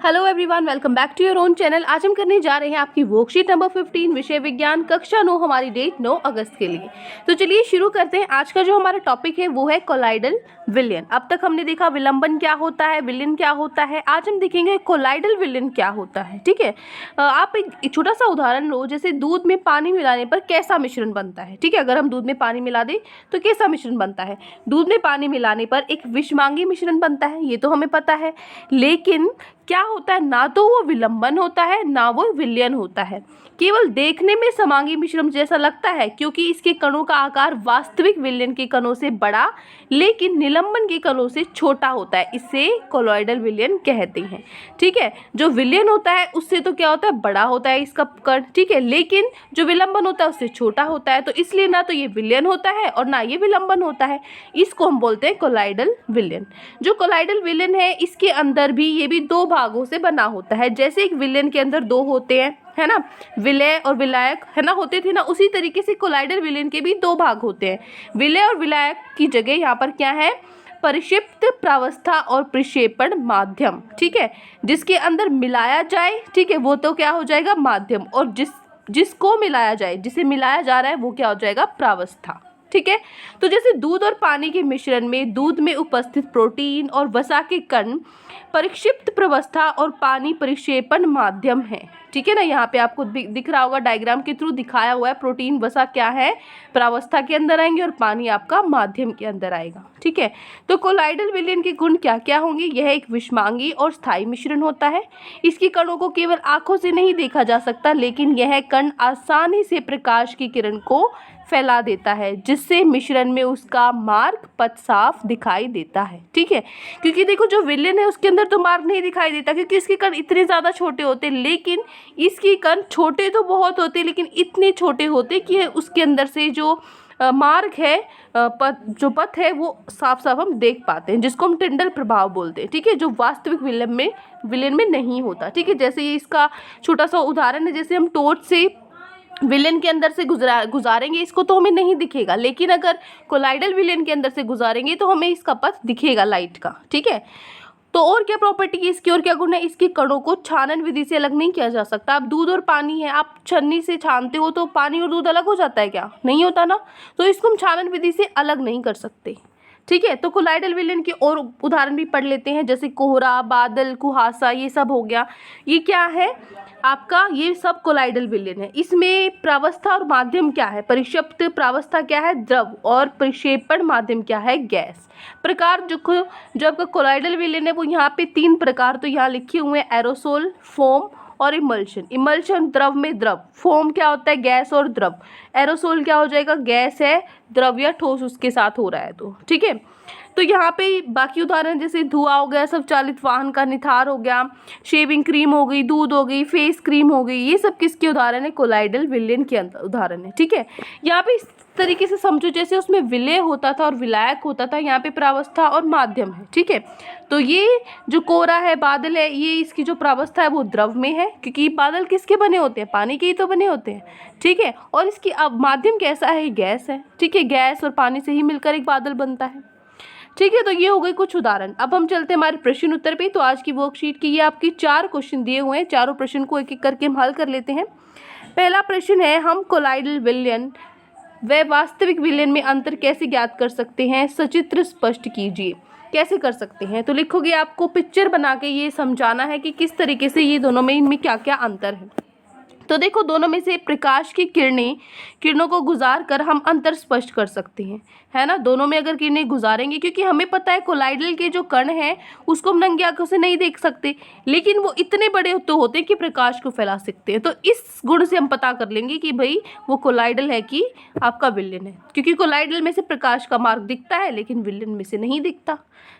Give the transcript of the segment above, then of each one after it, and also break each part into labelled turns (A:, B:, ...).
A: Hello everyone, welcome back to your own channel. आज हम करने जा रहे हैं आपकी वर्कशीट नंबर 15 विषय विज्ञान कक्षा 9, हमारी डेट 9 अगस्त के लिए। तो चलिए शुरू करते हैं। आज का जो हमारा टॉपिक है वो है कोलाइडल विलयन। अब तक हमने देखा विलंबन क्या होता है, विलयन क्या होता है। आज हम देखेंगे कोलाइडल विलयन क्या होता है। ठीक है, आप एक छोटा सा उदाहरण लो, जैसे दूध में पानी मिलाने पर कैसा मिश्रण बनता है। ठीक है, अगर हम दूध में पानी मिला दें तो कैसा मिश्रण बनता है। दूध में पानी मिलाने पर एक विषमांगी मिश्रण बनता है, ये तो हमें पता है। लेकिन क्या होता है, ना तो वो विलंबन होता है ना वो विलयन होता है। केवल देखने में समांगी मिश्रण जैसा लगता है, क्योंकि इसके कणों का आकार वास्तविक विलयन के कणों से बड़ा लेकिन निलंबन के कणों से छोटा होता है। इसे कोलॉइडल विलयन कहते हैं। ठीक है, जो विलयन होता है उससे तो क्या होता है, बड़ा होता है इसका कण। ठीक है, लेकिन जो विलंबन होता है उससे छोटा होता है, तो इसलिए ना तो ये विलयन होता है और ना ये विलंबन होता है। इसको हम बोलते हैं कोलॉइडल विलयन। जो कोलॉइडल विलयन है इसके अंदर भी ये भी दो भागों से बना होता है। जैसे एक विलयन के अंदर दो होते हैं, है ना, विलय और विलायक, है ना, होते थे ना, उसी तरीके से कोलॉइडल विलयन के भी दो भाग होते हैं। विलय और विलायक की जगह यहाँ पर क्या है, परिक्षिप्त प्रावस्था और प्रक्षेपण माध्यम। ठीक है, जिसके अंदर मिलाया जाए, ठीक है, वो तो क्या हो जाएगा, माध्यम। और जिसको मिलाया जाए, जिसे मिलाया जा रहा है, वो क्या हो जाएगा, प्रावस्था। ठीक है, तो जैसे दूध और पानी के मिश्रण में दूध में उपस्थित प्रोटीन और वसा के कण परिक्षिप्त प्रावस्था और पानी परिक्षेपण माध्यम है। ठीक है ना, यहाँ पे आपको दिख रहा होगा, डायग्राम के थ्रू दिखाया हुआ है। प्रोटीन वसा क्या है, प्रावस्था के अंदर आएंगे और पानी आपका माध्यम के अंदर आएगा। ठीक है, तो कोलॉइडल विलयन के गुण क्या क्या होंगे। यह एक विषमांगी और स्थायी मिश्रण होता है। इसके कणों को केवल आंखों से नहीं देखा जा सकता, लेकिन यह कण आसानी से प्रकाश की किरण को फैला देता है, जिससे मिश्रण में उसका मार्ग पथ साफ दिखाई देता है। ठीक है, क्योंकि देखो जो विलयन है उसके अंदर तो मार्ग नहीं दिखाई देता, क्योंकि इसके कण इतने ज़्यादा छोटे होते, लेकिन इसके कण छोटे तो बहुत होते, लेकिन इतने छोटे होते कि उसके अंदर से जो मार्ग है, जो पथ है, वो साफ साफ हम देख पाते हैं, जिसको हम टिंडल प्रभाव बोलते हैं। ठीक है, जो वास्तविक विलयन में नहीं होता। ठीक है, जैसे ये इसका छोटा सा उदाहरण है, जैसे हम टॉर्च से विलेन के अंदर से गुजारेंगे इसको तो हमें नहीं दिखेगा, लेकिन अगर कोलॉइडल विलेन के अंदर से गुजारेंगे तो हमें इसका पथ दिखेगा लाइट का। ठीक है, तो और क्या प्रॉपर्टी है इसकी, और क्या गुण है। इसके कणों को छानन विधि से अलग नहीं किया जा सकता। अब दूध और पानी है, आप छन्नी से छानते हो तो पानी और दूध अलग हो जाता है क्या, नहीं होता ना, तो इसको हम छानन विधि से अलग नहीं कर सकते। ठीक है, तो कोलॉइडल विलयन के और उदाहरण भी पढ़ लेते हैं, जैसे कोहरा, बादल, कुहासा, ये सब हो गया। ये क्या है आपका, ये सब कोलॉइडल विलयन है। इसमें प्रावस्था और माध्यम क्या है, परिक्षिप्त प्रावस्था क्या है, द्रव, और प्रक्षेपण माध्यम क्या है, गैस। प्रकार जो आपका कोलॉइडल विलयन है वो यहाँ पे 3 प्रकार तो यहाँ लिखे हुए हैं, एरोसोल, फोम और इमल्शन। इमल्शन द्रव में द्रव, फोम क्या होता है, गैस और द्रव, एरोसोल क्या हो जाएगा, गैस है, द्रव या ठोस उसके साथ हो रहा है तो। ठीक है, तो यहाँ पे बाकी उदाहरण जैसे धुआं हो गया, स्वचालित वाहन का निथार हो गया, शेविंग क्रीम हो गई, दूध हो गई, फेस क्रीम हो गई, ये सब किसके उदाहरण है, कोलॉइडल विलयन के उदाहरण है। ठीक है, यहाँ पे इस तरीके से समझो जैसे उसमें विलय होता था और विलायक होता था, यहाँ पे प्रावस्था और माध्यम है। ठीक है, तो ये जो कोहरा है, बादल है, ये इसकी जो प्रावस्था है वो द्रव में है, क्योंकि बादल किसके बने होते हैं, पानी के ही तो बने होते हैं। ठीक है, और इसकी अब माध्यम कैसा है, गैस है। ठीक है, गैस और पानी से ही मिलकर एक बादल बनता है। ठीक है, तो ये हो गए कुछ उदाहरण। अब हम चलते हैं हमारे प्रश्न उत्तर पे। तो आज की वर्कशीट की ये आपकी 4 क्वेश्चन दिए हुए हैं, चारों प्रश्न को एक एक करके हम हल कर लेते हैं। पहला प्रश्न है, हम कोलॉइडल विलयन व वास्तविक विलयन में अंतर कैसे ज्ञात कर सकते हैं, सचित्र स्पष्ट कीजिए। कैसे कर सकते हैं, तो लिखोगे, आपको पिक्चर बना के ये समझाना है कि किस तरीके से ये दोनों में, इनमें क्या क्या अंतर है। तो देखो, दोनों में से प्रकाश की किरणों को गुजार कर हम अंतर स्पष्ट कर सकते हैं, है ना। दोनों में अगर किरणें गुजारेंगे, क्योंकि हमें पता है कोलॉइडल के जो कण हैं उसको हम नंगी आंखों से नहीं देख सकते, लेकिन वो इतने बड़े तो होते हैं कि प्रकाश को फैला सकते हैं। तो इस गुण से हम पता कर लेंगे कि भाई वो कोलॉइडल है कि आपका विलयन है, क्योंकि कोलॉइडल में से प्रकाश का मार्ग दिखता है लेकिन विलयन में से नहीं दिखता।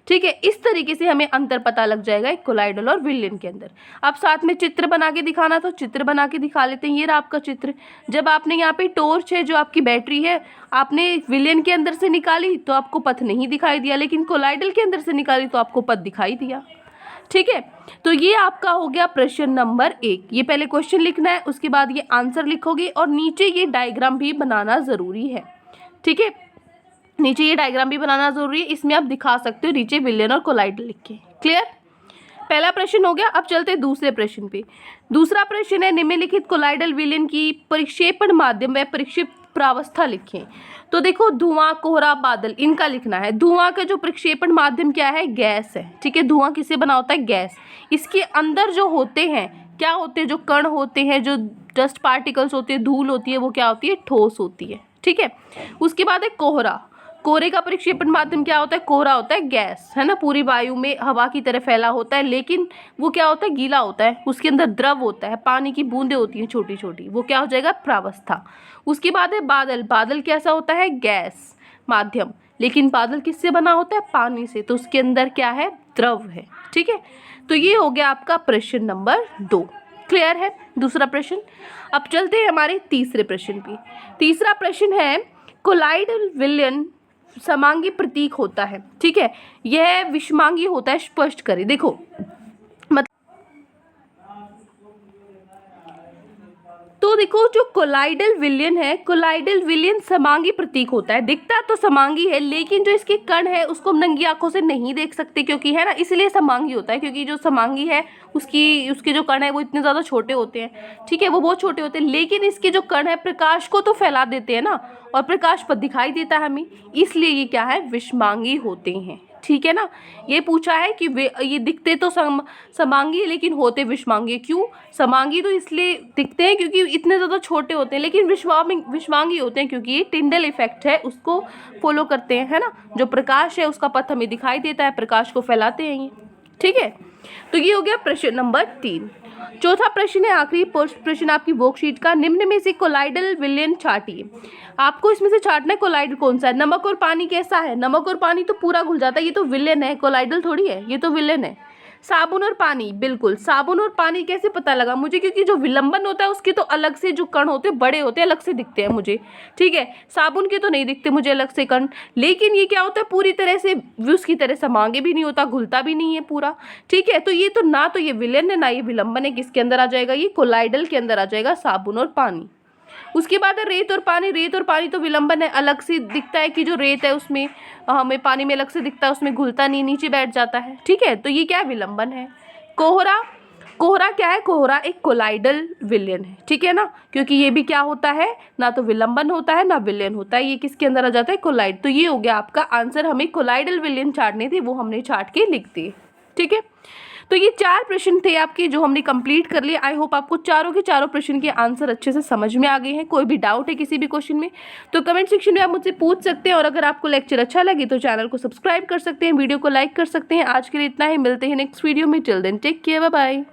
A: ठीक है, इस तरीके से हमें अंतर पता लग जाएगा एक कोलॉइडल और विलयन के अंदर। अब साथ में चित्र बना के दिखाना, तो चित्र बना के दिखा लेते हैं। ये रहा आपका चित्र। जब आपने यहाँ पे टॉर्च है, जो आपकी बैटरी है, आपने विलयन के अंदर से निकाली तो आपको पथ नहीं दिखाई दिया, लेकिन कोलॉइडल के अंदर से निकाली तो आपको पथ दिखाई दिया। ठीक है, तो ये आपका हो गया प्रश्न नंबर 1। ये पहले क्वेश्चन लिखना है, उसके बाद ये आंसर लिखोगे और नीचे ये डायग्राम भी बनाना ज़रूरी है। ठीक है, नीचे ये डायग्राम भी बनाना जरूरी है, इसमें आप दिखा सकते हो नीचे विलयन और कोलॉइडल लिख के। क्लियर। पहला प्रश्न हो गया। अब चलते हैं दूसरे प्रश्न पे। दूसरा प्रश्न है, निम्नलिखित कोलाइडल विलयन की परिक्षेपण माध्यम व परिक्षेप प्रावस्था लिखें। तो देखो, धुआं, कोहरा, बादल, इनका लिखना है। धुआं का जो प्रक्षेपण माध्यम क्या है? गैस है। ठीक है, धुआं किससे बना होता है? गैस। इसके अंदर जो होते हैं, क्या होते हैं? जो कण होते हैं, जो डस्ट पार्टिकल्स होते हैं, धूल होती है, वो क्या होती है? ठोस होती है। ठीक है, उसके बाद है कोहरा। कोहरे का प्रक्षेपण माध्यम क्या होता है? कोहरा होता है गैस, है ना, पूरी वायु में हवा की तरह फैला होता है, लेकिन वो क्या होता है? गीला होता है। उसके अंदर द्रव होता है, पानी की बूंदें होती हैं छोटी छोटी, वो क्या हो जाएगा? प्रावस्था। उसके बाद है बादल। बादल कैसा होता है? गैस माध्यम, लेकिन बादल किससे बना होता है? पानी से, तो उसके अंदर क्या है? द्रव है। ठीक है, तो ये हो गया आपका प्रश्न नंबर 2। क्लियर है दूसरा प्रश्न। अब चलते हैं हमारे तीसरे प्रश्न पे। तीसरा प्रश्न है, कोलाइडल विलयन समांगी प्रतीक होता है। ठीक है, यह विषमांगी होता है, स्पष्ट करें। देखो, तो देखो, जो कोलाइडल विलयन है, कोलाइडल विलयन समांगी प्रतीक होता है। दिखता तो समांगी है, लेकिन जो इसके कण है उसको हम नंगी आंखों से नहीं देख सकते, क्योंकि है ना, इसलिए समांगी होता है। क्योंकि जो समांगी है उसके जो कण है वो इतने ज़्यादा छोटे होते हैं। ठीक है, वो बहुत छोटे होते हैं, लेकिन इसके जो कण है प्रकाश को तो फैला देते हैं ना, और प्रकाश पर दिखाई देता है हमें, इसलिए ये क्या है? विषमांगी होते हैं। ठीक है ना, ये पूछा है कि ये दिखते तो समांगी है, लेकिन होते विषमांगी। क्यों? समांगी तो इसलिए दिखते हैं क्योंकि इतने ज़्यादा छोटे होते हैं, लेकिन विषमांगी होते हैं क्योंकि ये टिंडल इफेक्ट है, उसको फॉलो करते हैं, है ना। जो प्रकाश है उसका पथ हमें दिखाई देता है, प्रकाश को फैलाते हैं ये। ठीक है, तो ये हो गया प्रश्न नंबर 3। चौथा प्रश्न है, आखिरी प्रश्न आपकी वर्कशीट का, निम्न में से कोलाइडल विलयन छाटिए। आपको इसमें से छाटना है कोलाइडल कौन सा है। नमक और पानी कैसा है? नमक और पानी तो पूरा घुल जाता है, ये तो विलयन है, कोलाइडल थोड़ी है, ये तो विलयन है। साबुन और पानी, बिल्कुल। साबुन और पानी कैसे पता लगा मुझे? क्योंकि जो विलंबन होता है उसके तो अलग से जो कण होते हैं, बड़े होते हैं, अलग से दिखते हैं मुझे। ठीक है, साबुन के तो नहीं दिखते मुझे अलग से कण, लेकिन ये क्या होता है? पूरी तरह से उसकी तरह समांगे भी नहीं होता, घुलता भी नहीं है पूरा। ठीक है, तो ये तो ना तो ये विलयन है ना ये विलंबन है। किसके अंदर आ जाएगा? ये कोलाइडल के अंदर आ जाएगा, साबुन और पानी। उसके बाद है रेत और पानी। रेत और पानी तो विलंबन है, अलग से दिखता है कि जो रेत है उसमें हमें पानी में अलग से दिखता है, उसमें घुलता नहीं, नीचे बैठ जाता है। ठीक है, तो ये क्या है? विलंबन है। कोहरा, कोहरा क्या है? कोहरा एक कोलाइडल विलयन है। ठीक है ना, क्योंकि ये भी क्या होता है? ना तो विलंबन होता है ना विलयन होता है, ये किसके अंदर आ जाता है? कोलाइड। तो ये हो गया आपका आंसर। हमें कोलाइडल विलयन छाटने थे, वो हमने छाट के लिख दिए। ठीक है, तो ये 4 प्रश्न थे आपके जो हमने कंप्लीट कर लिए। आई होप आपको चारों के चारों प्रश्न के आंसर अच्छे से समझ में आ गए हैं। कोई भी डाउट है किसी भी क्वेश्चन में तो कमेंट सेक्शन में आप मुझसे पूछ सकते हैं, और अगर आपको लेक्चर अच्छा लगे तो चैनल को सब्सक्राइब कर सकते हैं, वीडियो को लाइक कर सकते हैं। आज के लिए इतना ही, मिलते हैं नेक्स्ट वीडियो में। Till then take care, bye bye.